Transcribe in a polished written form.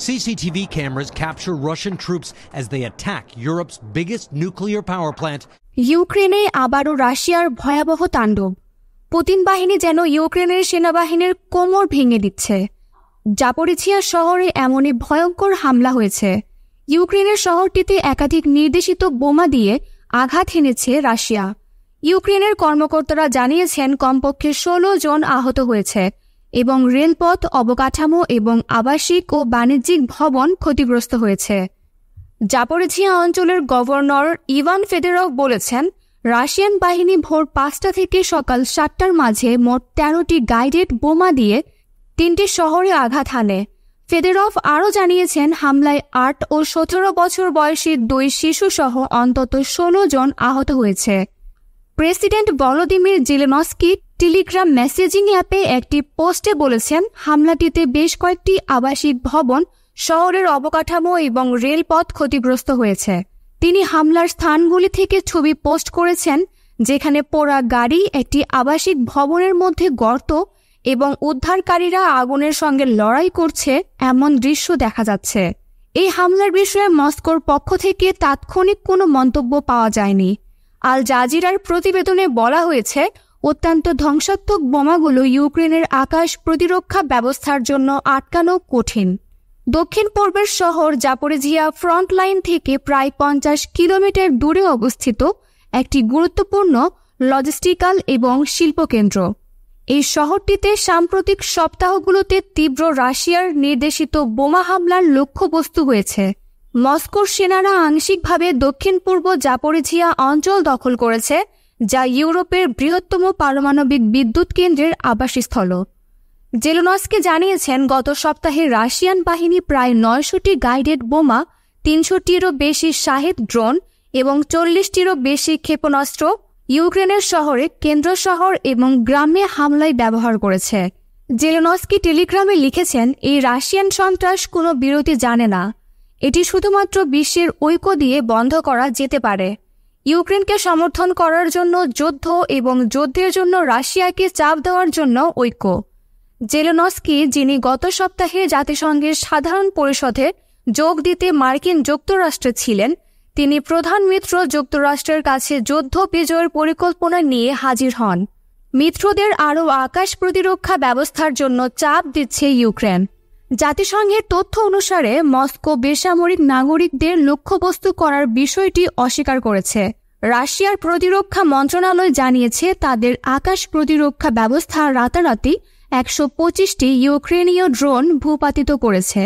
CCTV cameras capture Russian troops as they attack Europe's biggest nuclear power plant. ইউক্রেনে আবারও রাশিয়ার ভয়াবহ তাণ্ডব। পুতিন বাহিনী যেন ইউক্রেনের সেনাবাহিনীর কোমর ভেঙে দিচ্ছে। জাপোরিঝিয়া শহরে এমনই ভয়ঙ্কর হামলা হয়েছে। ইউক্রেনের শহরটিতে একাধিক নির্দেশিত বোমা দিয়ে আঘাত হেনেছে রাশিয়া। ইউক্রেনের কর্মকর্তারা জানিয়েছেন কমপক্ষে 16 জন আহত হয়েছে এবং রেলপথ, অবকাঠামো এবং আবাসিক ও বাণিজ্যিক ভবন ক্ষতিগ্রস্ত হয়েছে। জাপোরিঝিয়া অঞ্চলের গভর্নর ইভান ফেদেরভ বলেছেন, রাশিয়ান বাহিনী ভোর 5টা থেকে সকাল 7টার মাঝে মোট 13টি গাইডেড বোমা দিয়ে 3টি শহরে আঘাত হানে। ফেদেরভ আরও জানিয়েছেন, হামলায় 8 ও 17 বছর বয়সী 2 শিশুসহ অন্তত 16 জন আহত হয়েছে। President Volodymyr Zelensky Telegram messaging অ্যাপে একটি পোস্টে বলেছেন, হামলাটিতে বেশ কয়েকটি আবাসিক ভবন, শহরের অবকাঠামো এবং রেলপথ ক্ষতিগ্রস্ত হয়েছে। তিনি হামলার স্থানগুলি থেকে ছবি পোস্ট করেছেন, যেখানে পোড়া গাড়ি, একটি আবাসিক ভবনের মধ্যে গর্ত এবং উদ্ধারকারীরা আগুনের সঙ্গে লড়াই করছে এমন দৃশ্য দেখা যাচ্ছে। এই হামলার বিষয়ে মস্কোর পক্ষ থেকে তাৎক্ষণিক কোনো মন্তব্য পাওয়া যায়নি। আল জাজিরার প্রতিবেদনে বলা হয়েছে, অত্যন্ত ধ্বংসাত্মক বোমাগুলো ইউক্রেনের আকাশ প্রতিরক্ষা ব্যবস্থার জন্য আটকানো কঠিন। দক্ষিণ পূর্বের শহর জাপোরিঝিয়া ফ্রন্ট লাইন থেকে প্রায় 50 কিলোমিটার দূরে অবস্থিত একটি গুরুত্বপূর্ণ লজিস্টিক্যাল এবং শিল্পকেন্দ্র। এই শহরটিতে সাম্প্রতিক সপ্তাহগুলোতে তীব্র রাশিয়ার নির্দেশিত বোমা হামলার লক্ষ্যবস্তু হয়েছে। মস্কোর সেনারা আংশিকভাবে দক্ষিণ পূর্ব জাপোরিঝিয়া অঞ্চল দখল করেছে, যা ইউরোপের বৃহত্তম পারমাণবিক বিদ্যুৎ কেন্দ্রের আবাসস্থল। জেলেনস্কি জানিয়েছেন, গত সপ্তাহে রাশিয়ান বাহিনী প্রায় 900টি গাইডেড বোমা, 300টিরও বেশি শাহেদ ড্রোন এবং 40টিরও বেশি ক্ষেপণাস্ত্র ইউক্রেনের শহরে, কেন্দ্র শহর এবং গ্রামে হামলায় ব্যবহার করেছে। জেলেনস্কি টেলিগ্রামে লিখেছেন, এই রাশিয়ান সন্ত্রাস কোনো বিরতি জানে না। এটি শুধুমাত্র বিশ্বের ঐক্য দিয়ে বন্ধ করা যেতে পারে। ইউক্রেনকে সমর্থন করার জন্য যুদ্ধ এবং যুদ্ধের জন্য রাশিয়াকে চাপ দেওয়ার জন্য ঐক্য। জেলেনস্কি, যিনি গত সপ্তাহে জাতিসংঘের সাধারণ পরিষদে যোগ দিতে মার্কিন যুক্তরাষ্ট্রে ছিলেন, তিনি প্রধান মিত্র যুক্তরাষ্ট্রের কাছে যুদ্ধ বিজয়ের পরিকল্পনা নিয়ে হাজির হন। মিত্রদের আরও আকাশ প্রতিরক্ষা ব্যবস্থার জন্য চাপ দিচ্ছে ইউক্রেন। জাতিসংঘের তথ্য অনুসারে মস্কো বেসামরিক নাগরিকদের লক্ষ্যবস্তু করার বিষয়টি অস্বীকার করেছে। রাশিয়ার প্রতিরক্ষা মন্ত্রণালয় জানিয়েছে, তাদের আকাশ প্রতিরক্ষা ব্যবস্থা রাতারাতি 125টি ইউক্রেনীয় ড্রোন ভূপাতিত করেছে।